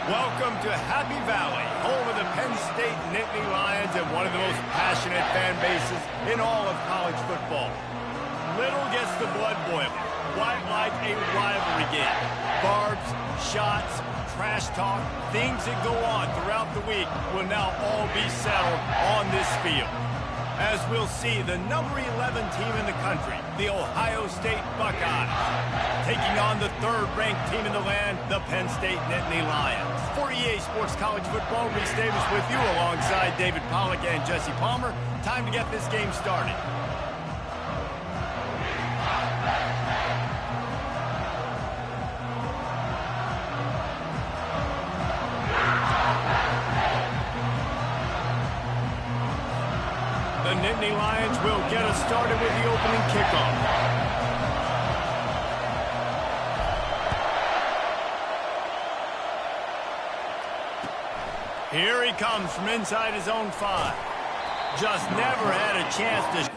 Welcome to Happy Valley, home of the Penn State Nittany Lions and one of the most passionate fan bases in all of college football. Little gets the blood boiling, quite like a rivalry game. Barbs, shots, trash talk, things that go on throughout the week will now all be settled on this field. As we'll see, the number 11 team in the country, the Ohio State Buckeyes, taking on the third-ranked team in the land, the Penn State Nittany Lions. For EA Sports College Football, Reese Davis with you alongside David Pollack and Jesse Palmer. Time to get this game started. The Nittany Lions will get us started with the opening kickoff. Here he comes from inside his own 5. Just never had a chance to...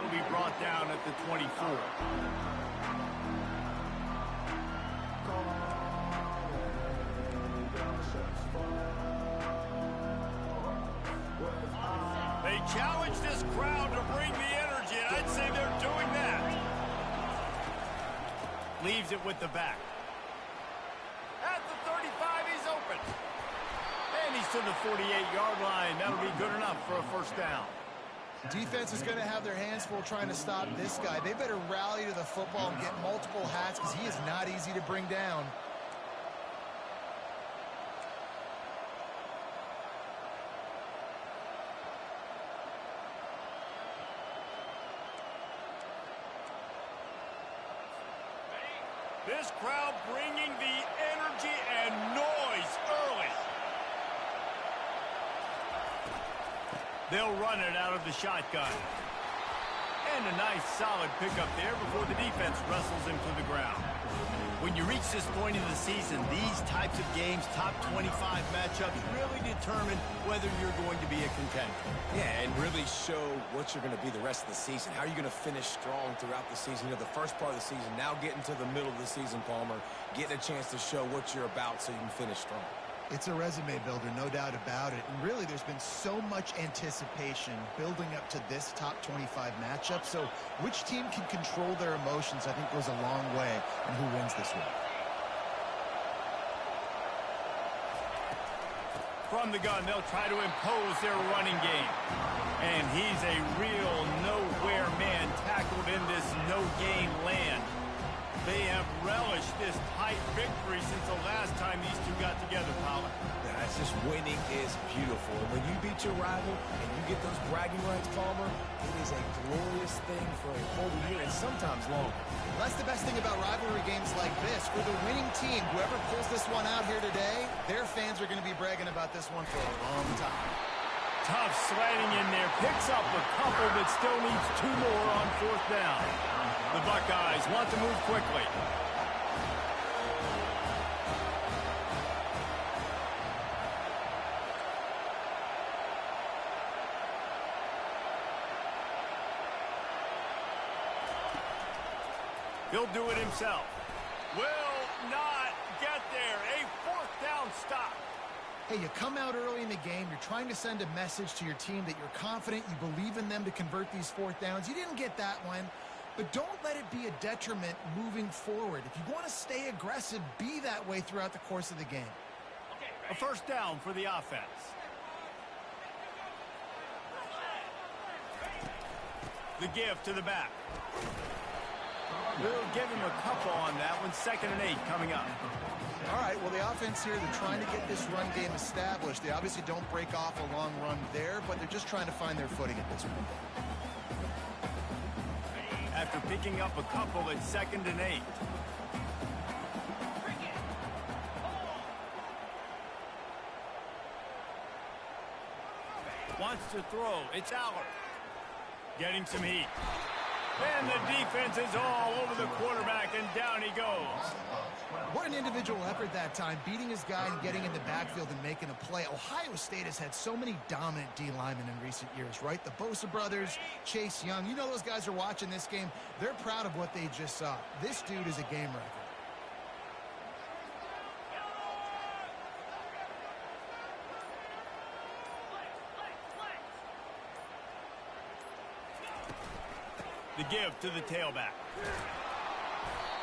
will be brought down at the 24. They challenge this crowd to bring the energy, and I'd say they're doing that. Leaves it with the back. At the 35, he's open. And he's to the 48-yard line. That'll be good enough for a first down. Defense is going to have their hands full trying to stop this guy. They better rally to the football and get multiple hats because he is not easy to bring down. This crowd bringing the energy and noise early. They'll run it out of the shotgun. And a nice solid pickup there before the defense wrestles him to the ground. When you reach this point in the season, these types of games, top 25 matchups, really determine whether you're going to be a contender. Yeah, and really show what you're going to be the rest of the season. How are you going to finish strong throughout the season? You know, the first part of the season, now getting to the middle of the season, Palmer, getting a chance to show what you're about so you can finish strong. It's a resume builder, no doubt about it. And really, there's been so much anticipation building up to this top 25 matchup. So which team can control their emotions, I think, goes a long way in who wins this one. From the gun, they'll try to impose their running game. And he's a real nowhere man tackled in this no-gain land. They have relished this tight victory since the last time these two got together, Pollard. Yeah, it's just winning is beautiful. And when you beat your rival and you get those bragging rights, Palmer, it is a glorious thing for a whole year and sometimes longer. Well, that's the best thing about rivalry games like this. For the winning team, whoever pulls this one out here today, their fans are going to be bragging about this one for a long time. Tough sledding in there. Picks up a couple, but still needs 2 more on 4th down. The Buckeyes want to move quickly. He'll do it himself. Will not get there. A 4th down stop. Hey, you come out early in the game, you're trying to send a message to your team that you're confident, you believe in them to convert these 4th downs. You didn't get that one, but don't let it be a detriment moving forward. If you want to stay aggressive, be that way throughout the course of the game. A first down for the offense. The give to the back. We'll give him a couple on that one. 2nd and 8 coming up. All right, well, the offense here, they're trying to get this run game established. They obviously don't break off a long run there, but they're just trying to find their footing at this point. After picking up a couple, it's 2nd and 8. Wants to throw. It's Aller. Getting some heat. And the defense is all over the quarterback, and down he goes. What an individual effort that time, beating his guy and getting in the backfield and making a play. Ohio State has had so many dominant D linemen in recent years, right? The Bosa brothers, Chase Young. You know those guys are watching this game. They're proud of what they just saw. This dude is a game wrecker. The give to the tailback.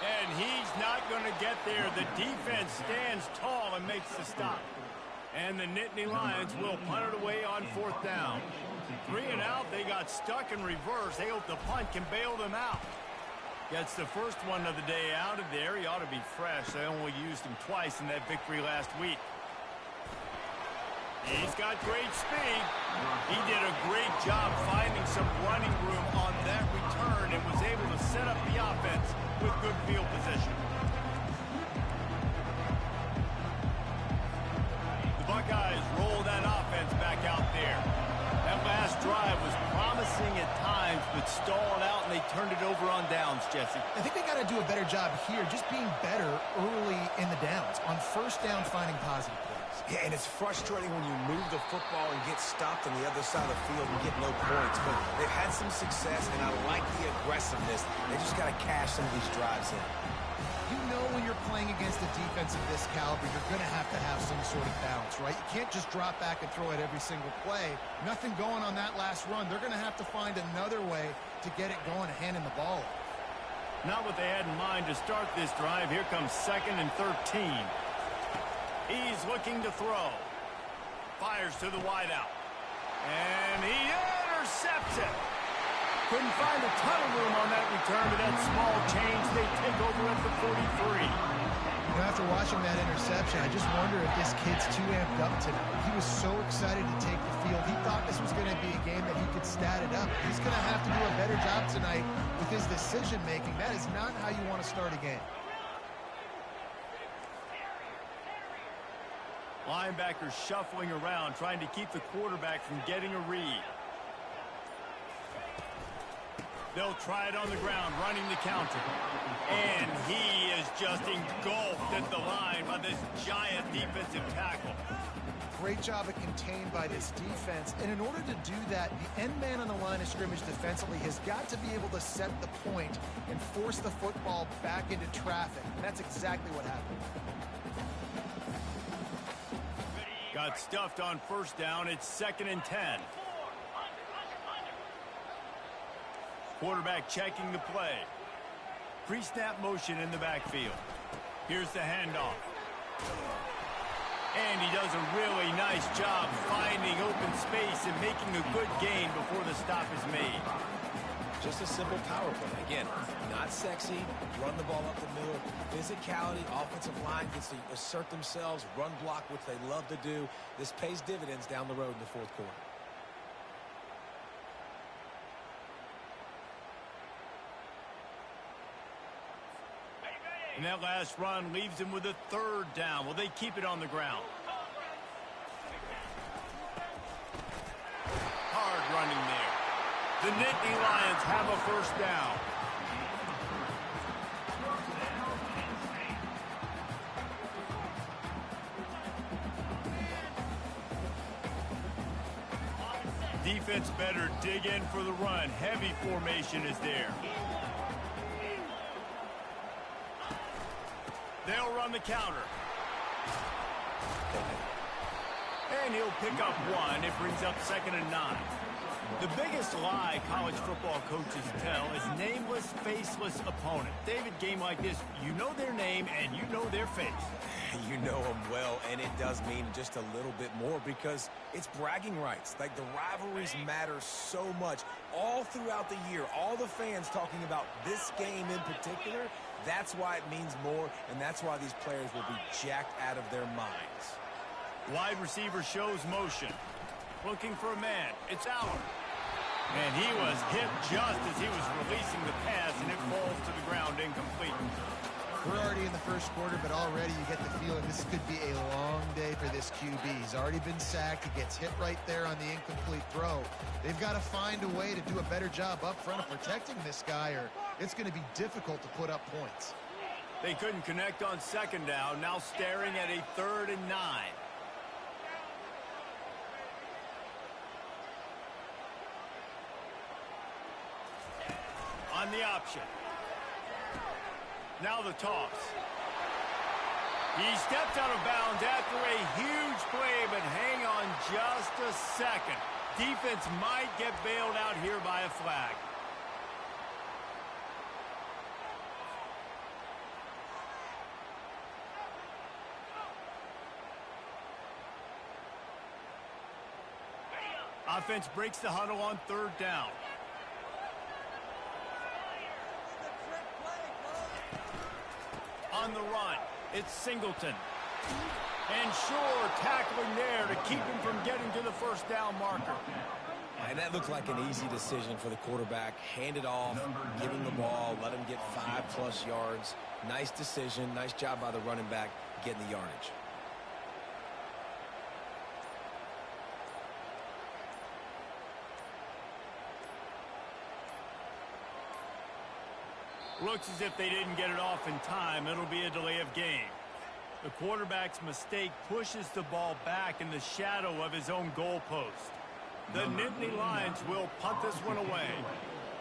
And he's not going to get there. The defense stands tall and makes the stop. And the Nittany Lions will punt it away on 4th down. 3 and out. They got stuck in reverse. They hope the punt can bail them out. Gets the first one of the day out of there. He ought to be fresh. They only used him twice in that victory last week. He's got great speed. He did a great job finding some running room on that return and was able to set up the offense with good field position. The Buckeyes roll that offense back out there. That last drive was promising at times, but stalled out, and they turned it over on downs, Jesse. I think they got to do a better job here, just being better early in the downs. On 1st down, finding positive plays. Yeah, and it's frustrating when you move the football and get stopped on the other side of the field and get no points. But they've had some success, and I like the aggressiveness. They just got to cash some of these drives in. You know when you're playing against a defense of this caliber, you're going to have some sort of balance, right? You can't just drop back and throw it every single play. Nothing going on that last run. They're going to have to find another way to get it going and handing the ball off. Not what they had in mind to start this drive. Here comes 2nd and 13. He's looking to throw. Fires to the wideout. And he intercepts it. Couldn't find a ton of room on that return, but that small change, they take over at the 43. You know, after watching that interception, I just wonder if this kid's too amped up tonight. He was so excited to take the field. He thought this was going to be a game that he could stat it up. He's going to have to do a better job tonight with his decision-making. That is not how you want to start a game. Linebackers shuffling around, trying to keep the quarterback from getting a read. They'll try it on the ground, running the counter. And he is just engulfed at the line by this giant defensive tackle. Great job of contained by this defense. And in order to do that, the end man on the line of scrimmage defensively has got to be able to set the point and force the football back into traffic. And that's exactly what happened. Got stuffed on 1st down. It's 2nd and 10. Quarterback checking the play. Pre-snap motion in the backfield. Here's the handoff. And he does a really nice job finding open space and making a good gain before the stop is made. Just a simple power play. Again, not sexy, run the ball up the middle. Physicality, offensive line gets to assert themselves, run block, which they love to do. This pays dividends down the road in the 4th quarter. And that last run leaves him with a 3rd down. Will they keep it on the ground? Hard running there. The Nittany Lions have a 1st down. Defense better dig in for the run. Heavy formation is there. They'll run the counter. And he'll pick up 1. It brings up 2nd and 9. The biggest lie college football coaches tell is nameless, faceless opponent. David, game like this, you know their name and you know their face. You know them well, and it does mean just a little bit more because it's bragging rights. Like, the rivalries matter so much all throughout the year. All the fans talking about this game in particular, that's why it means more, and that's why these players will be jacked out of their minds. Wide receiver shows motion. Looking for a man. It's Allen. And he was hit just as he was releasing the pass, and it falls to the ground incomplete. We're already in the first quarter, but already you get the feeling this could be a long day for this QB. He's already been sacked. He gets hit right there on the incomplete throw. They've got to find a way to do a better job up front of protecting this guy, or it's going to be difficult to put up points. They couldn't connect on second down, now staring at a 3rd and 9. On the option. Now the toss. He stepped out of bounds after a huge play, but hang on just a second. Defense might get bailed out here by a flag. Offense breaks the huddle on 3rd down. On the run, it's Singleton. And Shore tackling there to keep him from getting to the first down marker. And that looked like an easy decision for the quarterback. Hand it off, give him the ball, let him get 5+ yards. Nice decision, nice job by the running back getting the yardage. Looks as if they didn't get it off in time. It'll be a delay of game. The quarterback's mistake pushes the ball back in the shadow of his own goalpost. The Nittany Lions will punt this one away.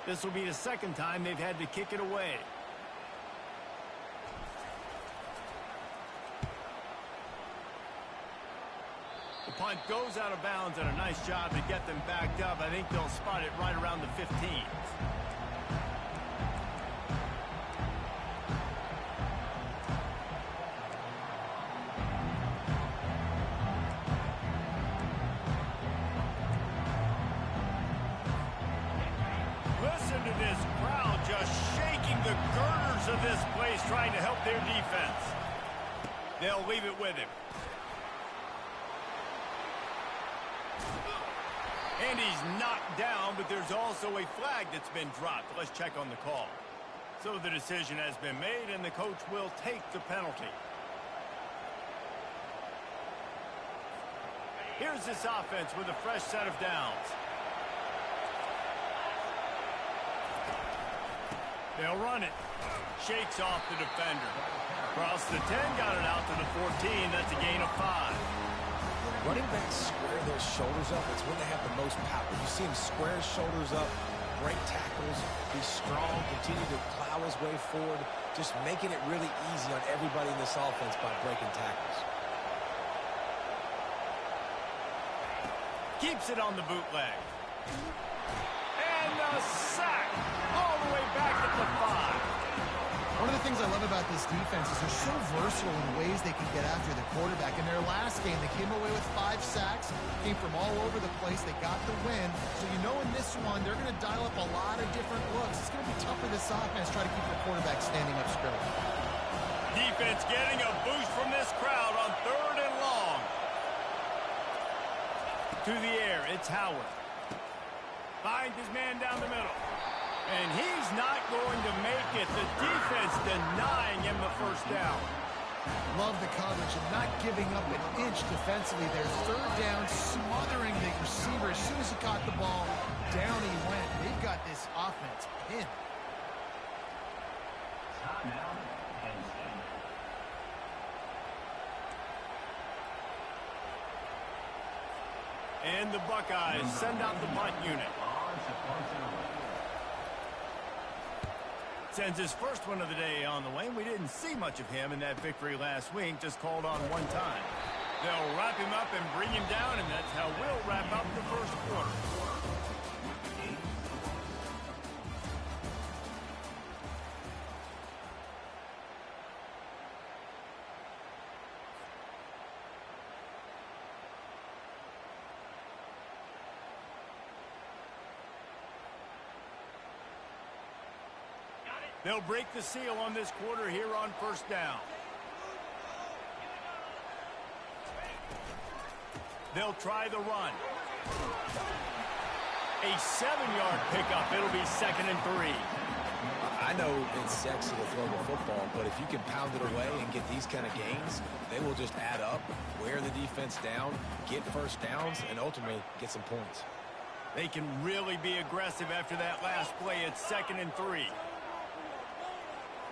This will be the second time they've had to kick it away. The punt goes out of bounds, and a nice job to get them backed up. I think they'll spot it right around the 15. The girders of this place trying to help their defense. They'll leave it with him. And he's knocked down, but there's also a flag that's been dropped. Let's check on the call. So the decision has been made, and the coach will take the penalty. Here's this offense with a fresh set of downs. They'll run it. Shakes off the defender. Across the 10, got it out to the 14. That's a gain of 5. Running backs square their shoulders up. It's when they have the most power. You see him square his shoulders up, break tackles, be strong, continue to plow his way forward, just making it really easy on everybody in this offense by breaking tackles. Keeps it on the bootleg. And a sack all the way back at the 5. One of the things I love about this defense is they're so versatile in ways they can get after the quarterback. In their last game, they came away with 5 sacks, came from all over the place. They got the win. So you know in this one, they're going to dial up a lot of different looks. It's going to be tough for this offense to try to keep the quarterback standing up straight. Defense getting a boost from this crowd on 3rd and long. To the air, it's Howard. Finds his man down the middle. And he's not going to make it. The defense denying him the first down. Love the coverage and not giving up an inch defensively there. 3rd down, smothering the receiver. As soon as he caught the ball, down he went. They've got this offense pinned. And the Buckeyes send out the punt unit. Sends his first one of the day on the way. We didn't see much of him in that victory last week, just called on one time. They'll wrap him up and bring him down, and that's how we'll wrap up the first quarter. They'll break the seal on this quarter here on first down. They'll try the run. A 7-yard pickup. It'll be 2nd and 3. I know it's sexy to throw the football, but if you can pound it away and get these kind of gains, they will just add up, wear the defense down, get first downs, and ultimately get some points. They can really be aggressive after that last play. It's 2nd and 3.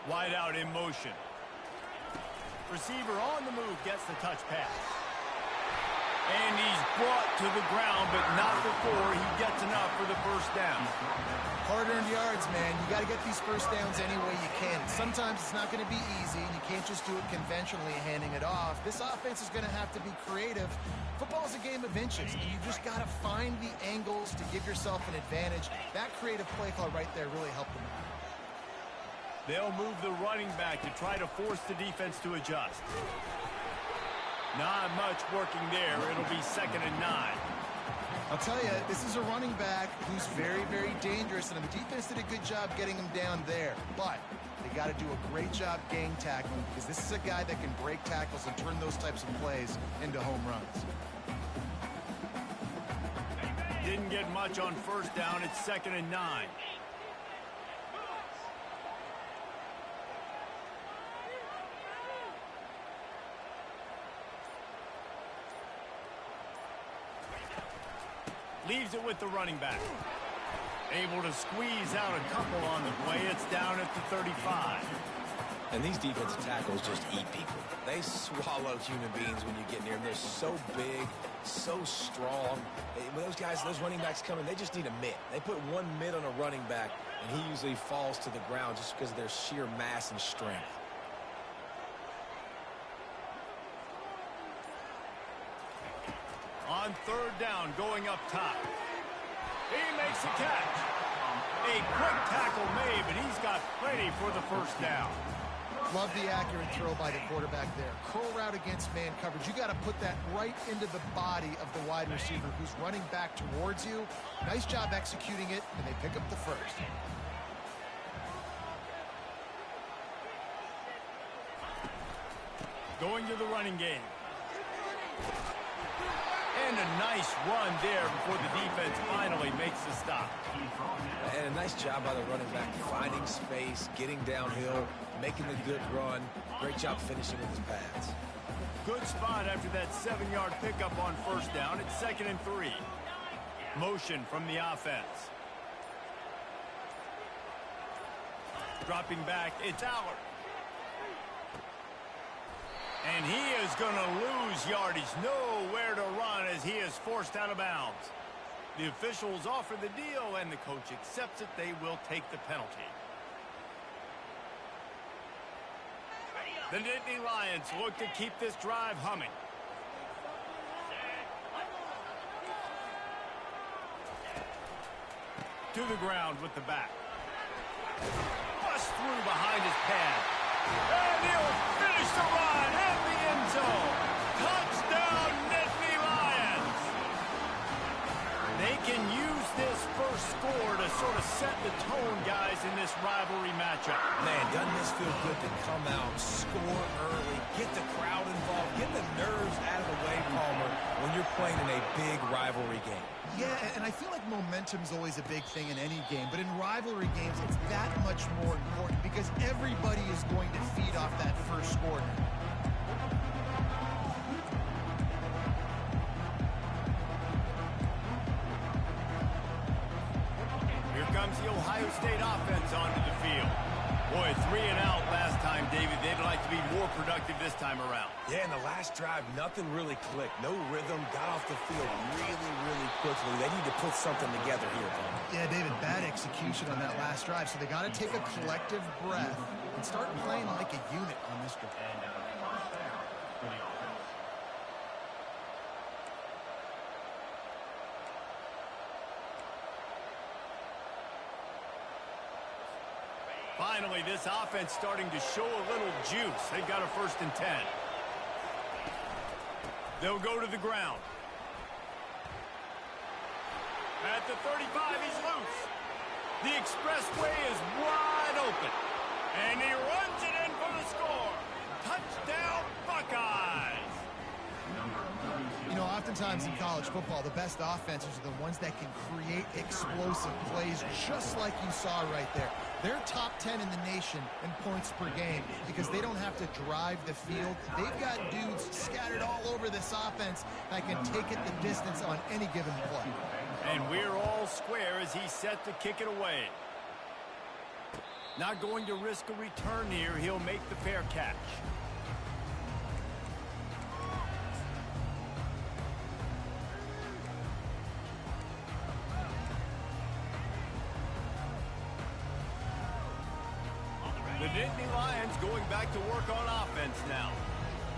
Wide out in motion. Receiver on the move gets the touch pass. And he's brought to the ground, but not before he gets enough for the first down. Hard-earned yards, man. You got to get these first downs any way you can. Sometimes it's not going to be easy, and you can't just do it conventionally handing it off. This offense is going to have to be creative. Football is a game of inches, and you just got to find the angles to give yourself an advantage. That creative play call right there really helped them out. They'll move the running back to try to force the defense to adjust. Not much working there. It'll be 2nd and 9. I'll tell you, this is a running back who's very, very dangerous, and the defense did a good job getting him down there. But they got to do a great job gang tackling, because this is a guy that can break tackles and turn those types of plays into home runs. Didn't get much on first down. It's 2nd and 9. Leaves it with the running back. Able to squeeze out a couple on the play. It's down at the 35. And these defensive tackles just eat people. They swallow human beings when you get near them. They're so big, so strong. When those guys, those running backs come in, they just need a mitt. They put one mitt on a running back, and he usually falls to the ground just because of their sheer mass and strength. On 3rd down, going up top. He makes a catch. A quick tackle made, but he's got plenty for the first down. Love the accurate throw by the quarterback there. Curl route against man coverage. You got to put that right into the body of the wide receiver who's running back towards you. Nice job executing it, and they pick up the first. Going to the running game. And a nice run there before the defense finally makes the stop. And a nice job by the running back, finding space, getting downhill, making the good run. Great job finishing with his pads. Good spot after that 7-yard pickup on first down. It's 2nd and 3. Motion from the offense. Dropping back, it's Allard. And he is going to lose yardage. Nowhere to run as he is forced out of bounds. The officials offer the deal, and the coach accepts it. They will take the penalty. The Nittany Lions look to keep this drive humming. To the ground with the back. Bust through behind his pad. And he'll finish the run at the end zone. Touchdown, Nittany Lions. They can use this first score to sort of set the tone, guys, in this rivalry matchup. Man, doesn't this feel good to come out, score early, get the crowd involved, get the nerves out of the way, Palmer, when you're playing in a big rivalry game. Yeah, and I feel like momentum's always a big thing in any game, but in rivalry games, it's that much more important because everybody is going to feed off that first score. Here comes the Ohio State offense onto the field. Boy, 3 and out last time, David. They'd like to be more productive this time around. Yeah, in the last drive, nothing really clicked. No rhythm, got off the field really quickly. They need to put something together here, Palmer. Yeah, David, bad execution on that last drive, so they got to take a collective breath and start playing like a unit on this drive. Finally, this offense starting to show a little juice. They've got a 1st and 10. They'll go to the ground. At the 35, he's loose. The expressway is wide open. And he runs it in for the score. Touchdown, Buckeyes. You know, oftentimes in college football, the best offenses are the ones that can create explosive plays, just like you saw right there. They're top 10 in the nation in points per game because they don't have to drive the field. They've got dudes scattered all over this offense that can take it the distance on any given play. And we're all square as he's set to kick it away. Not going to risk a return here. He'll make the fair catch. The Nittany Lions going back to work on offense now.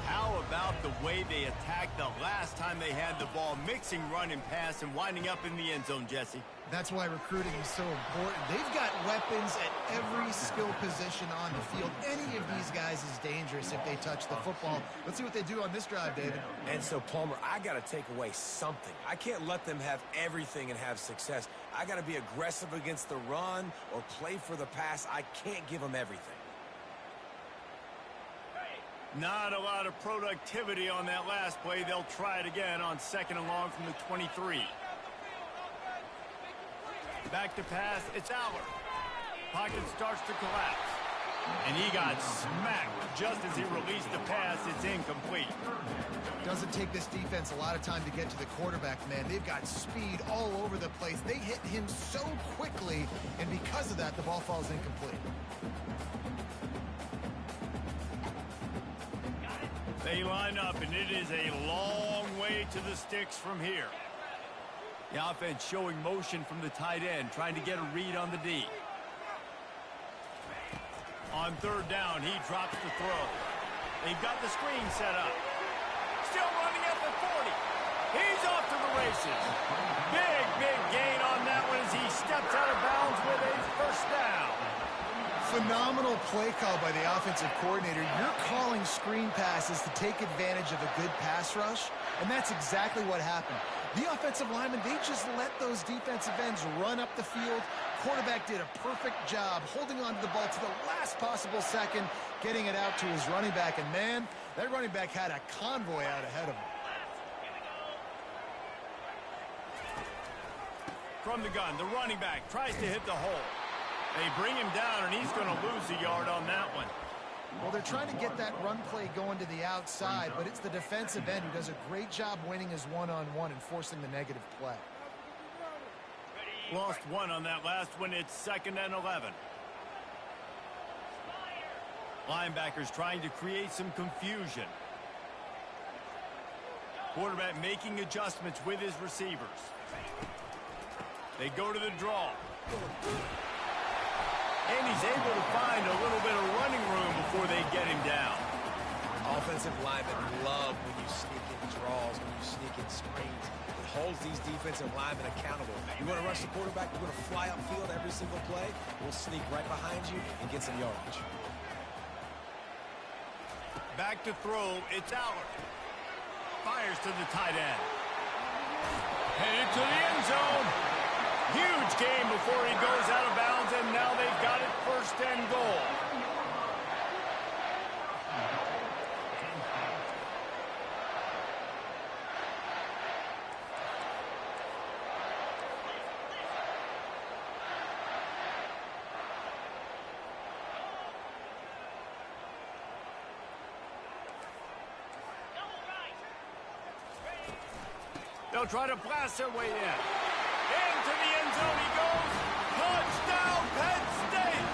How about the way they attacked the last time they had the ball, mixing run and pass and winding up in the end zone, Jesse? That's why recruiting is so important. They've got weapons at every skill position on the field. Any of these guys is dangerous if they touch the football. Let's see what they do on this drive, David. And so, Palmer, I got to take away something. I can't let them have everything and have success. I got to be aggressive against the run or play for the pass. I can't give them everything. Not a lot of productivity on that last play. They'll try it again on 2nd and long from the 23. Back to pass, it's Allard. Pocket starts to collapse. And he got smacked just as he released the pass. It's incomplete. Doesn't take this defense a lot of time to get to the quarterback, man. They've got speed all over the place. They hit him so quickly, and because of that, the ball falls incomplete. They line up, and it is a long way to the sticks from here. The offense showing motion from the tight end, trying to get a read on the D. On 3rd down, he drops the throw. They've got the screen set up. Still running at the 40. He's off to the races. Big gain on that one as he steps out of bounds with a first down. Phenomenal play call by the offensive coordinator. You're calling screen passes to take advantage of a good pass rush, and that's exactly what happened. The offensive linemen, they just let those defensive ends run up the field. Quarterback did a perfect job holding on to the ball to the last possible second, getting it out to his running back, and man, that running back had a convoy out ahead of him. From the gun, the running back tries to hit the hole. They bring him down, and he's going to lose a yard on that one. Well, they're trying to get that run play going to the outside, but it's the defensive end who does a great job winning his one-on-one and forcing the negative play. Lost one on that last one. It's 2nd and 11. Linebackers trying to create some confusion. Quarterback making adjustments with his receivers. They go to the draw. And he's able to find a little bit of running room before they get him down. Offensive linemen love when you sneak in draws, when you sneak in screens. It holds these defensive linemen accountable. You want to rush the quarterback, you're going to fly upfield every single play. We'll sneak right behind you and get some yardage. Back to throw, it's Allard. Fires to the tight end. Headed to the end zone. Huge game before he goes out of bounds, and now they've got it 1st and goal. They'll try to blast their way in. Into the end zone he goes. Touchdown, Penn State!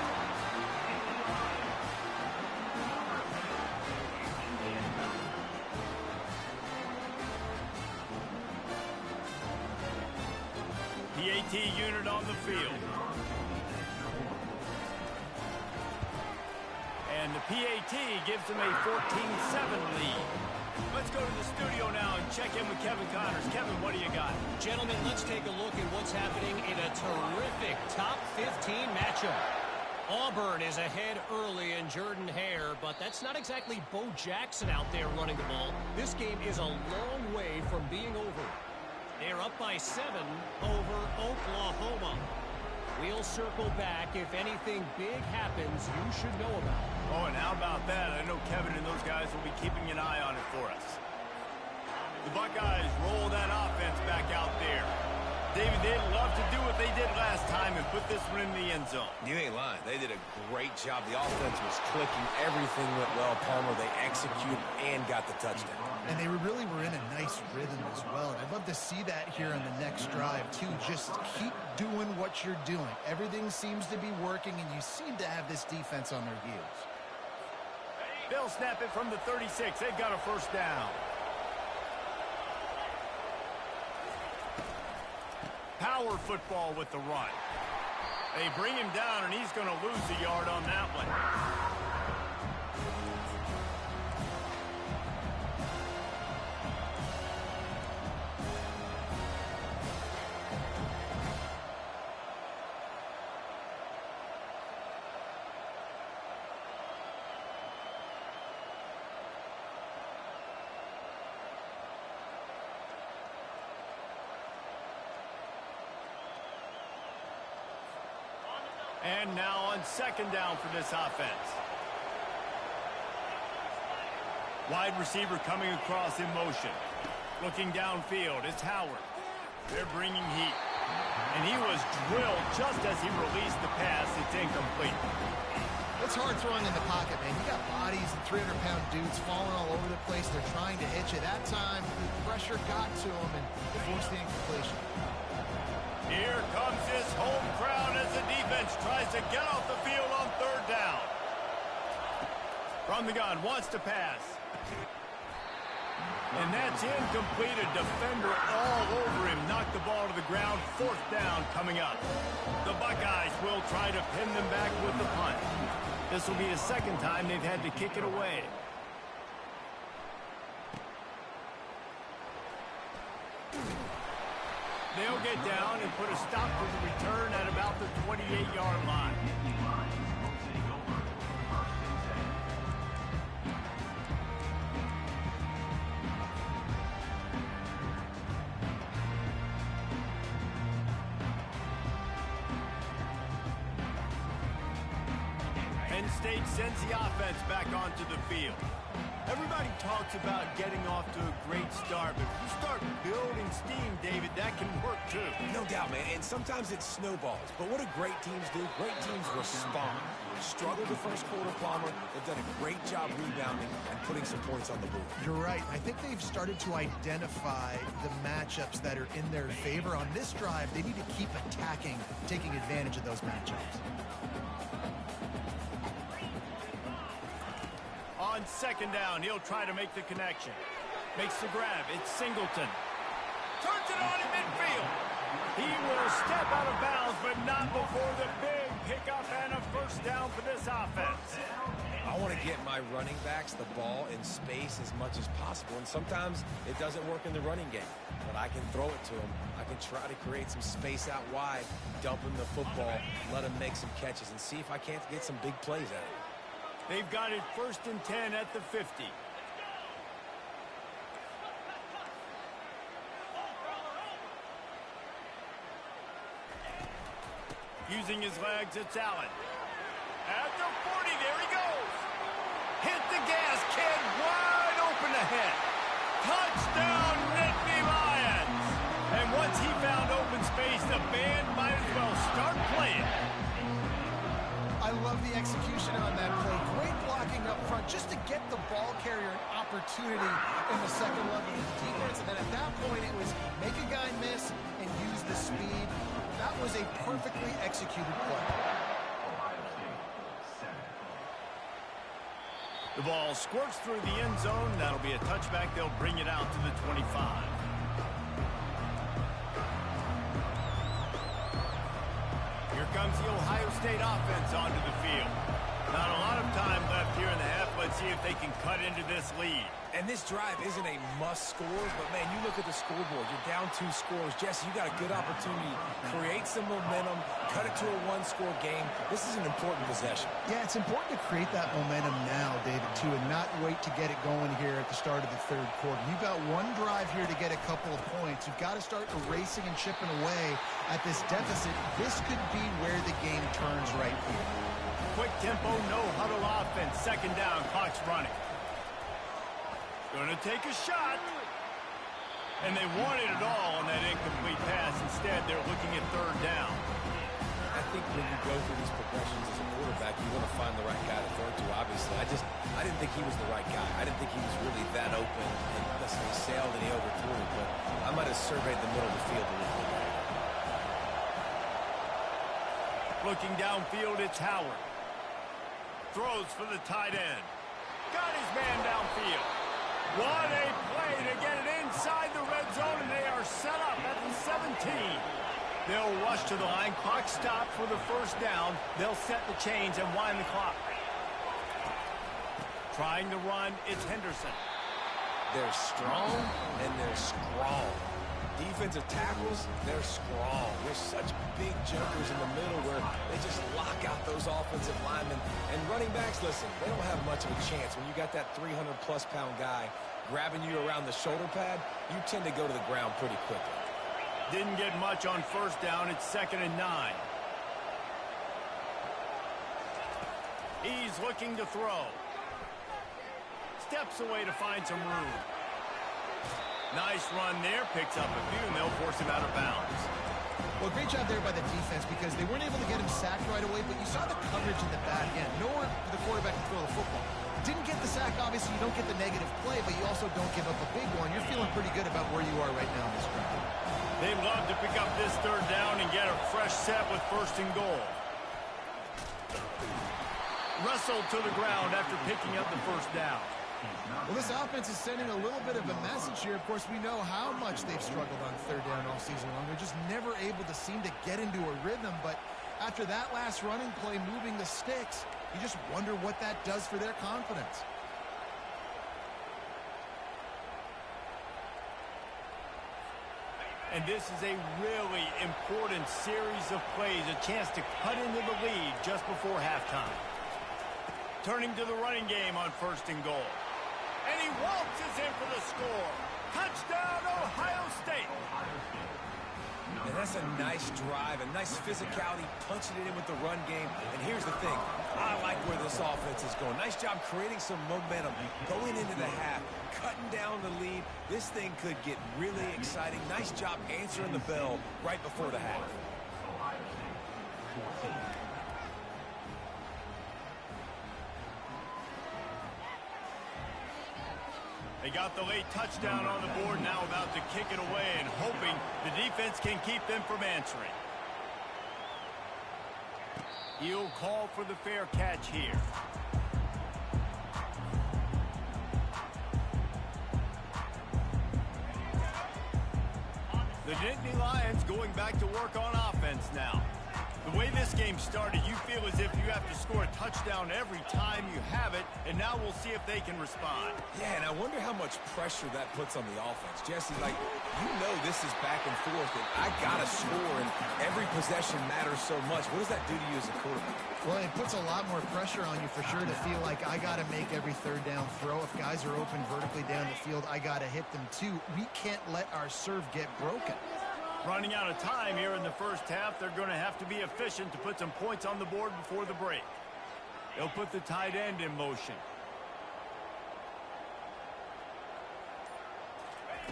PAT unit on the field. And the PAT gives them a 14-7 lead. Let's go to the studio now and check in with Kevin Connors. Kevin, what do you got? Gentlemen, let's take a look at what's happening in a terrific top 15 matchup. Auburn is ahead early in Jordan-Hare, but that's not exactly Bo Jackson out there running the ball. This game is a long way from being over. They're up by 7 over Oklahoma. We'll circle back if anything big happens you should know about. Oh, and how about that? I know Kevin and those guys will be keeping an eye on it for us. The Buckeyes roll that offense back out there. David, they'd love to do what they did last time and put this one in the end zone. You ain't lying. They did a great job. The offense was clicking. Everything went well, Palmer. They executed and got the touchdown. And they really were in a nice rhythm as well. And I'd love to see that here on the next drive, too. Just keep doing what you're doing. Everything seems to be working, and you seem to have this defense on their heels. They'll snap it from the 36. They've got a first down. Power football with the run. They bring him down, and he's going to lose a yard on that one. And now on second down for this offense. Wide receiver coming across in motion. Looking downfield, it's Howard. They're bringing heat. And he was drilled just as he released the pass. It's incomplete. It's hard throwing in the pocket, man. You got bodies and 300-pound dudes falling all over the place. They're trying to hit you. That time, the pressure got to him and forced the incompletion. Here comes his home crowd as the defense tries to get off the field on third down. From the gun, wants to pass. And that's incomplete. A defender all over him. Knocked the ball to the ground. Fourth down coming up. The Buckeyes will try to pin them back with the punt. This will be the second time they've had to kick it away. They'll get down and put a stop to the return at about the 28-yard line. Penn State sends the offense back onto the field. Everybody talks about getting off to a great start, but if you start building steam, David, that can work too. No doubt, man. And sometimes it snowballs. But what do great teams do? Great teams respond. Struggled the first quarter, Palmer. They've done a great job rebounding and putting some points on the board. You're right. I think they've started to identify the matchups that are in their favor. On this drive, they need to keep attacking, taking advantage of those matchups. On second down, he'll try to make the connection. Makes the grab. It's Singleton. Turns it on in midfield. He will step out of bounds, but not before the big pickup and a first down for this offense. I want to get my running backs the ball in space as much as possible. And sometimes it doesn't work in the running game. But I can throw it to them. I can try to create some space out wide, dump him the football, let him make some catches, and see if I can't get some big plays out of it. They've got it 1st and 10 at the 50. Using his legs, it's Allen. At the 40, there he goes. Hit the gas, kid, wide open ahead. Touchdown, Nittany Lions. And once he found open space, the band might as well start playing. I love the execution on that play. Great blocking up front just to get the ball carrier an opportunity in the second level of the defense. And then at that point, it was make a guy miss and use the speed. That was a perfectly executed play. The ball squirts through the end zone. That'll be a touchback. They'll bring it out to the 25. Here comes the Ohio State offense onto the field. Not a lot of time left here in the half. let's see if they can cut into this lead. And this drive isn't a must-score, but, man, you look at the scoreboard. You're down 2 scores. Jesse, you got a good opportunity. Create some momentum. Cut it to a 1-score game. This is an important possession. Yeah, it's important to create that momentum now, David, too, and not wait to get it going here at the start of the third quarter. You've got one drive here to get a couple of points. You've got to start erasing and chipping away at this deficit. This could be where the game turns right here. Quick tempo, no huddle offense. Second down, clock's running. Gonna take a shot. And they wanted it all on that incomplete pass. Instead, they're looking at third down. I think when you go through these progressions as a quarterback, you want to find the right guy to throw to, obviously. I didn't think he was the right guy. I didn't think he was really that open. And listen, he sailed and he overthrew, but I might have surveyed the middle of the field a little bit better. Looking downfield, it's Howard. Throws for the tight end. Got his man downfield. What a play to get it inside the red zone, and they are set up at the 17. They'll rush to the line. Clock stopped for the first down. They'll set the chains and wind the clock. Trying to run, it's Henderson. They're strong and they're strong. Defensive tackles, they're strong. They're such big jumpers in the middle where they just lock out those offensive linemen. And running backs, listen, they don't have much of a chance. When you got that 300-plus pound guy grabbing you around the shoulder pad, you tend to go to the ground pretty quickly. Didn't get much on first down. It's 2nd and 9. He's looking to throw. Steps away to find some room. Nice run there. Picks up a few, and they'll force him out of bounds. Well, great job there by the defense because they weren't able to get him sacked right away, but you saw the coverage in the back end. Nowhere for the quarterback to throw the football. Didn't get the sack, obviously. You don't get the negative play, but you also don't give up a big one. You're feeling pretty good about where you are right now in this drive. They love to pick up this third down and get a fresh set with 1st and goal. Wrestled to the ground after picking up the first down. Well, this offense is sending a little bit of a message here. Of course, we know how much they've struggled on third down all season long. They're just never able to seem to get into a rhythm. But after that last running play, moving the sticks, you just wonder what that does for their confidence. And this is a really important series of plays, a chance to cut into the lead just before halftime. Turning to the running game on 1st and goal. And he waltzes in for the score. Touchdown, Ohio State. And that's a nice drive, a nice physicality, punching it in with the run game. And here's the thing. I like where this offense is going. Nice job creating some momentum, going into the half, cutting down the lead. This thing could get really exciting. Nice job answering the bell right before the half. They got the late touchdown on the board, now about to kick it away and hoping the defense can keep them from answering. He'll call for the fair catch here. The Nittany Lions going back to work on offense now. The way this game started, you feel as if you have to score a touchdown every time you have it, and now we'll see if they can respond. Yeah, and I wonder how much pressure that puts on the offense. Jesse, like, you know this is back and forth, and I got to score, and every possession matters so much. What does that do to you as a quarterback? Well, it puts a lot more pressure on you for sure to feel like I got to make every third down throw. If guys are open vertically down the field, I got to hit them too. We can't let our serve get broken. Running out of time here in the first half, they're going to have to be efficient to put some points on the board before the break. They'll put the tight end in motion.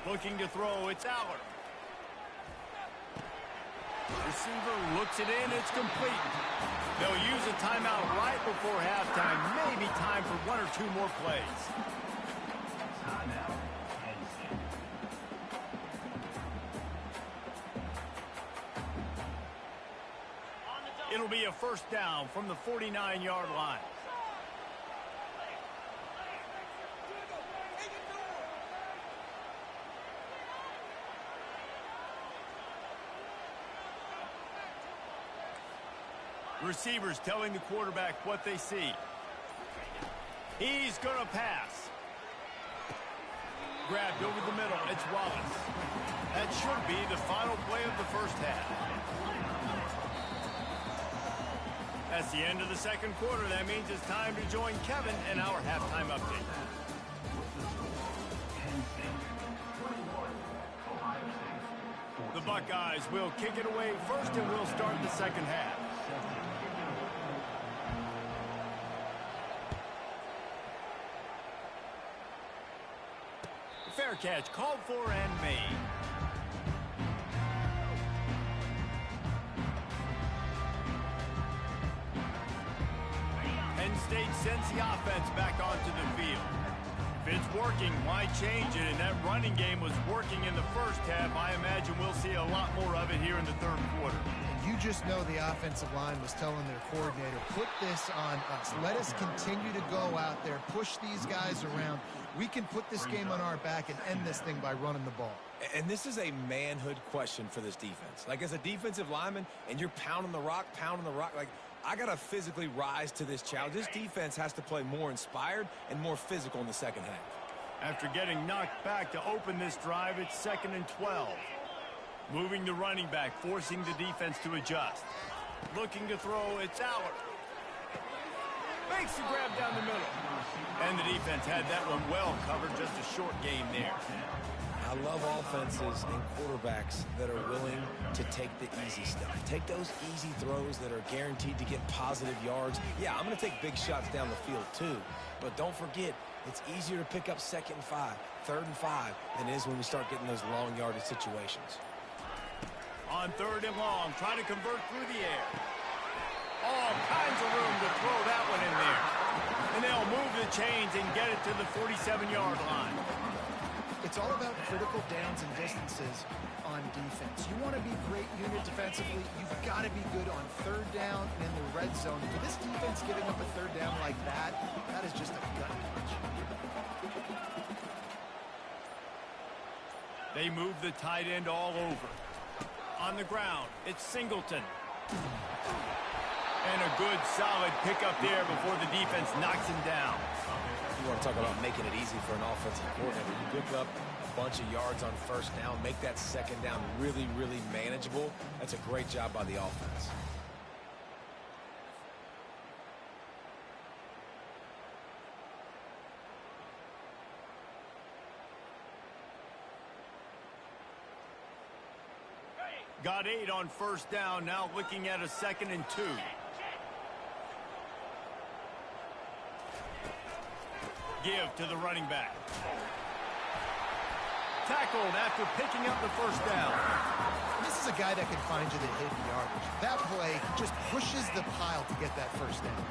Looking to throw, it's Aller. Receiver looks it in, it's complete. They'll use a timeout right before halftime. Maybe time for 1 or 2 more plays. It'll be a first down from the 49-yard line. Receivers telling the quarterback what they see. He's going to pass. Grabbed over the middle. It's Wallace. That should be the final play of the first half. That's the end of the second quarter. That means it's time to join Kevin in our halftime update. The Buckeyes will kick it away first, and we'll start the second half. Fair catch called for and made. Penn State sends the offense back onto the field. If it's working, why change it? And that running game was working in the first half. I imagine we'll see a lot more of it here in the third quarter. And you just know the offensive line was telling their coordinator, put this on us. Let us continue to go out there, push these guys around. We can put this game on our back and end this thing by running the ball. And this is a manhood question for this defense. Like, as a defensive lineman, and you're pounding the rock, like, I got to physically rise to this challenge. This defense has to play more inspired and more physical in the second half. After getting knocked back to open this drive, it's 2nd and 12. Moving the running back, forcing the defense to adjust. Looking to throw, it's Aller. Makes the grab down the middle. And the defense had that one well covered, just a short game there. I love offenses and quarterbacks that are willing to take the easy stuff. Take those easy throws that are guaranteed to get positive yards. Yeah, I'm going to take big shots down the field too. But don't forget, it's easier to pick up 2nd and 5, 3rd and 5 than it is when we start getting those long yardage situations. On 3rd and long, trying to convert through the air. All kinds of room to throw that one in there. And they'll move the chains and get it to the 47-yard line. It's all about critical downs and distances on defense. You want to be great unit defensively, you've got to be good on 3rd down and in the red zone. For this defense giving up a 3rd down like that, that is just a gut punch. They move the tight end all over. On the ground, it's Singleton. And a good, solid pickup there before the defense knocks him down. You want to talk about making it easy for an offensive coordinator. You pick up a bunch of yards on 1st down, make that 2nd down really, really manageable. That's a great job by the offense. Got 8 on 1st down, now looking at a 2nd and 2. Give to the running back. Tackled after picking up the 1st down. This is a guy that can find you the hidden yardage. That play just pushes the pile to get that 1st down.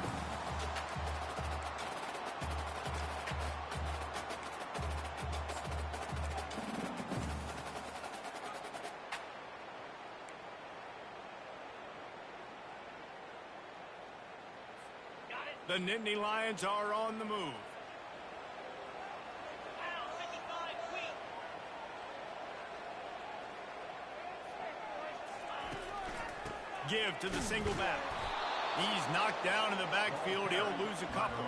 The Nittany Lions are on the move. Give to the single back. He's knocked down in the backfield. He'll lose a couple.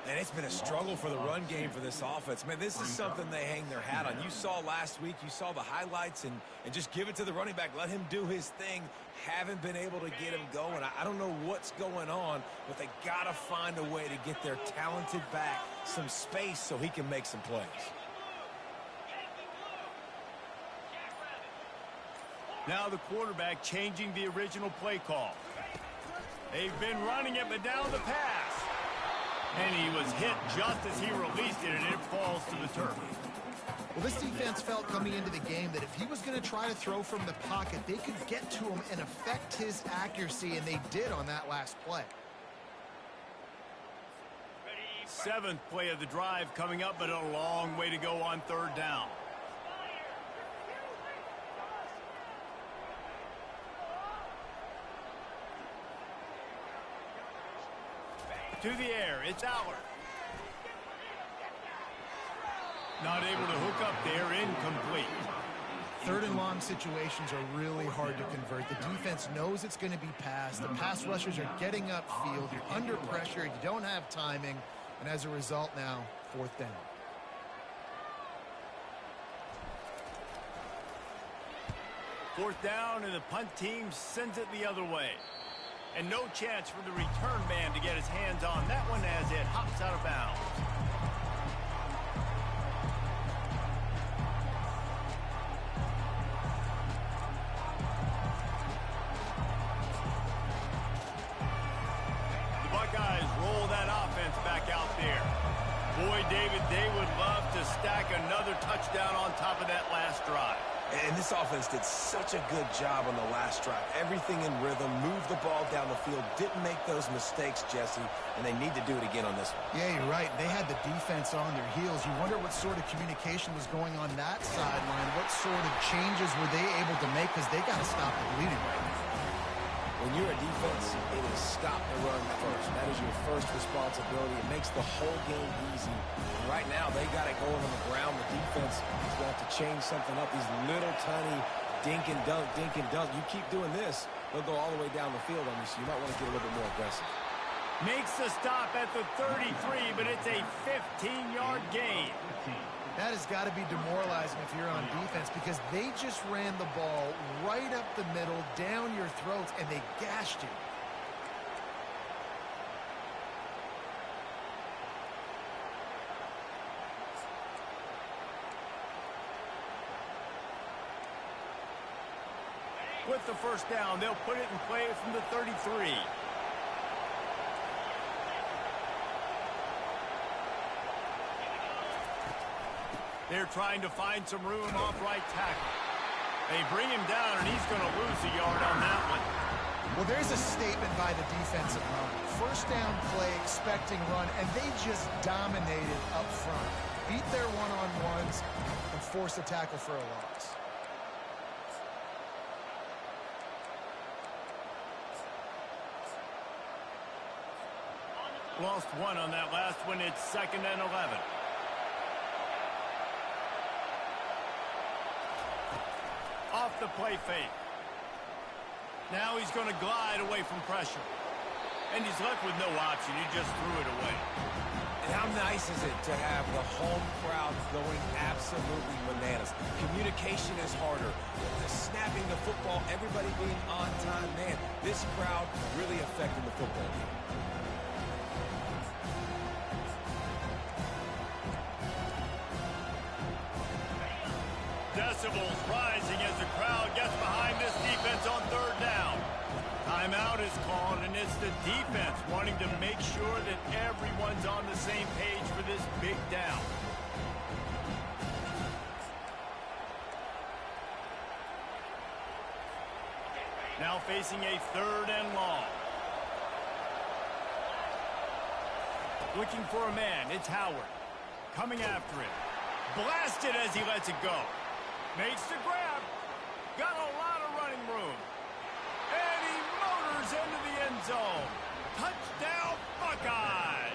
And it's been a struggle for the run game for this offense. Man, this is something they hang their hat on. You saw last week, you saw the highlights, and just give it to the running back. Let him do his thing. Haven't been able to get him going. I don't know what's going on, but they got to find a way to get their talented back some space so he can make some plays. Now the quarterback changing the original play call. They've been running it, but down the pass. And he was hit just as he released it, and it falls to the turf. Well, this defense felt coming into the game that if he was going to try to throw from the pocket, they could get to him and affect his accuracy, and they did on that last play. 7th play of the drive coming up, but a long way to go on 3rd down. To the air, it's Aller. Not able to hook up there, incomplete. 3rd and long situations are really hard to convert. The defense knows it's going to be passed. The pass rushers are getting upfield. You're under pressure. You don't have timing. And as a result now, 4th down. Fourth down, and the punt team sends it the other way. And no chance for the return man to get his hands on that one as it hops out of bounds. The Buckeyes roll that offense back out there. Boy, David, they would love to stack another touchdown on top of that last drive. And this offense did such a good job on the last drive. Everything in rhythm, moved the ball down the field, didn't make those mistakes, Jesse, and they need to do it again on this one. Yeah, you're right. They had the defense on their heels. You wonder what sort of communication was going on that sideline. What sort of changes were they able to make, because they got to stop the bleeding right now. When you're a defense, it is stop the run first. That is your first responsibility. It makes the whole game easy. And right now, they got it going on the ground. The defense is going to have to change something up. These little tiny dink and dunk, dink and dunk. You keep doing this, they'll go all the way down the field on you, so you might want to get a little bit more aggressive. Makes the stop at the 33, but it's a 15-yard gain. That has got to be demoralizing if you're on defense, because they just ran the ball right up the middle, down your throats, and they gashed you. With the first down, they'll put it in play from the 33. They're trying to find some room off right tackle. They bring him down, and he's going to lose a yard on that one. Well, there's a statement by the defensive line. First down play, expecting run, and they just dominated up front. Beat their one-on-ones and forced a tackle for a loss. Lost one on that last one. It's 2nd and 11. Off the play fake. Now he's going to glide away from pressure. And he's left with no option. He just threw it away. And how nice is it to have the home crowd going absolutely bananas? Communication is harder. The snapping the football, everybody being on time. Man, this crowd really affecting the football game. Decibels rising as the crowd gets behind this defense on 3rd down. Timeout is called, and it's the defense wanting to make sure that everyone's on the same page for this big down. Now facing a 3rd and long. Looking for a man, it's Howard. Coming after him. Blasted as he lets it go. Makes the grab. Got a lot of running room. And he motors into the end zone. Touchdown, Buckeyes.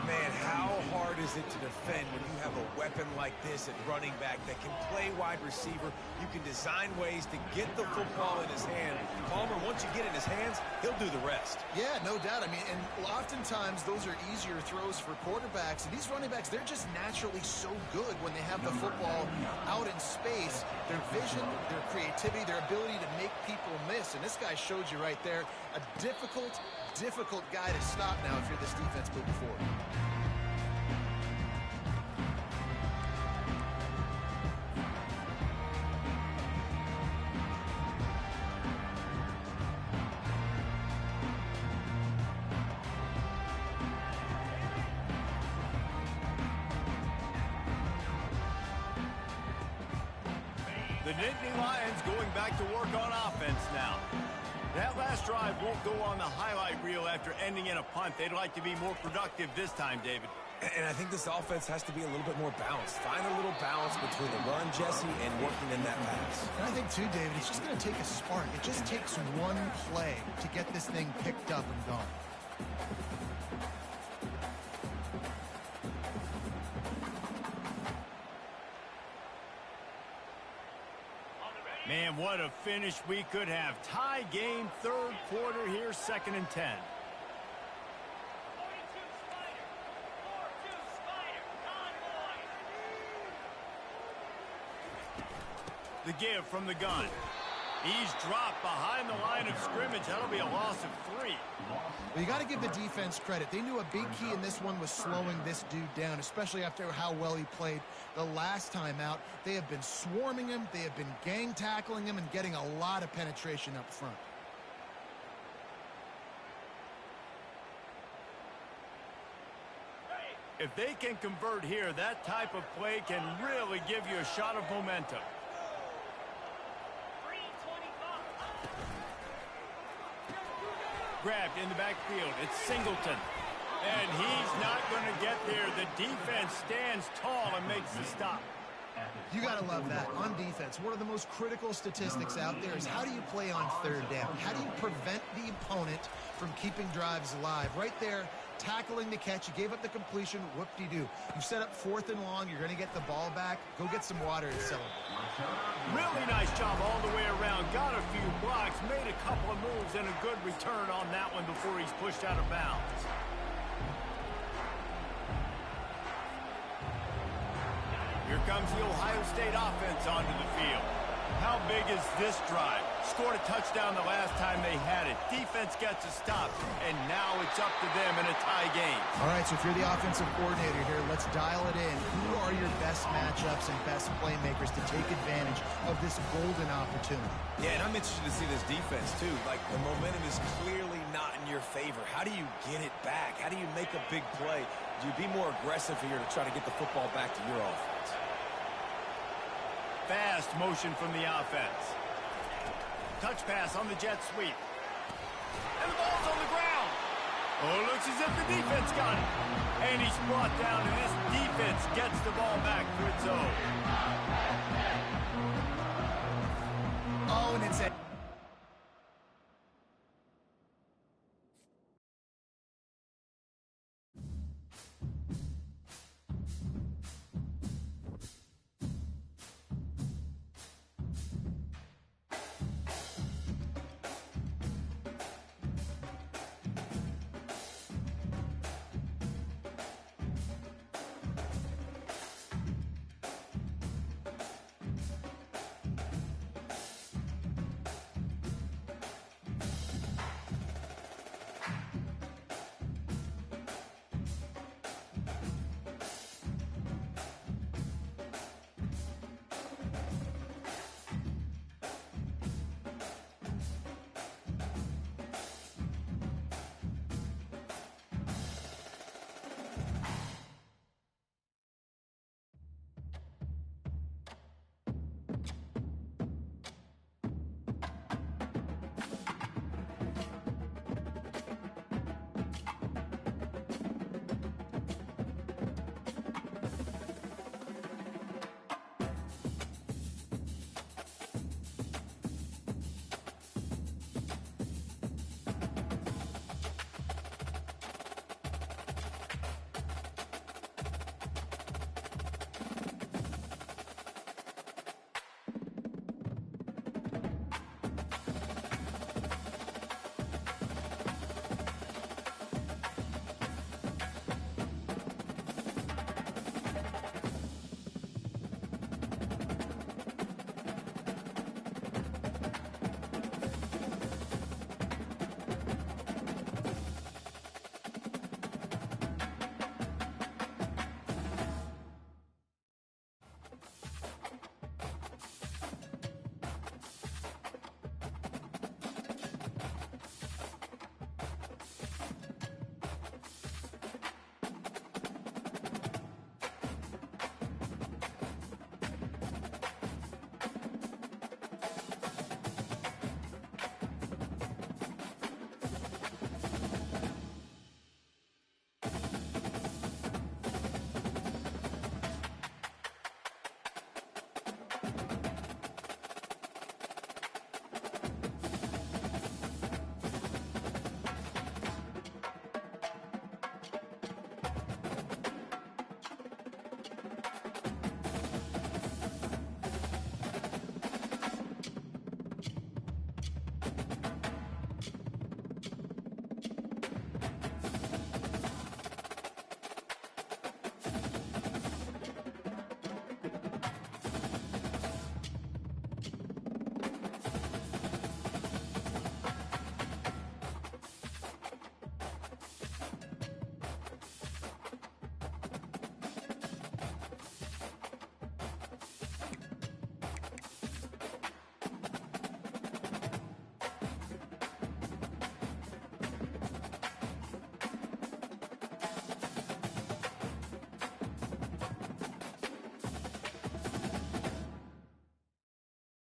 Man, how hard is it to defend when you have a weapon like this at running back that can play wide receiver? You can design ways to get the football in his hand. Palmer, once you get it in his hands, he'll do the rest. Yeah, no doubt. I mean, and oftentimes those are easier throws for quarterbacks. And these running backs, they're just naturally so good when they have the football out in space. Their vision, their creativity, their ability to make people miss. And this guy showed you right there, a difficult guy to stop now if you're this defense moving forward. The Nittany Lions going back to work on offense now. That last drive won't go on the highlight reel after ending in a punt. They'd like to be more productive this time, David. And I think this offense has to be a little bit more balanced. Find a little balance between the run, Jesse, and working in that pass. And I think, too, David, it's just going to take a spark. It just takes one play to get this thing picked up and going. Man, what a finish we could have. Tie game, 3rd quarter here, 2nd and 10. The give from the gun. He's dropped behind the line of scrimmage. That'll be a loss of 3. Well, you got to give the defense credit. They knew a big key in this one was slowing this dude down, especially after how well he played the last time out. They have been swarming him. They have been gang tackling him and getting a lot of penetration up front. If they can convert here, that type of play can really give you a shot of momentum. Grabbed in the backfield. It's Singleton. And he's not going to get there. The defense stands tall and makes the stop. You got to love that. On defense, one of the most critical statistics out there is how do you play on third down? How do you prevent the opponent from keeping drives alive? Right there, tackling the catch. You gave up the completion. Whoop-de-doo. You set up 4th and long. You're going to get the ball back. Go get some water and celebrate. Really nice job all the way around. Got a few blocks, made a couple of moves, and a good return on that one before he's pushed out of bounds. Here comes the Ohio State offense onto the field. How big is this drive? Scored a touchdown the last time they had it. Defense gets a stop, and now it's up to them in a tie game. All right, so if you're the offensive coordinator here, let's dial it in. Who are your best matchups and best playmakers to take advantage of this golden opportunity? Yeah, and I'm interested to see this defense, too. Like, the momentum is clearly not in your favor. How do you get it back? How do you make a big play? Do you be more aggressive here to try to get the football back to your offense? Fast motion from the offense. Touch pass on the jet sweep. And the ball's on the ground. Oh, looks as if the defense got it. And he's brought down, and this defense gets the ball back to its own.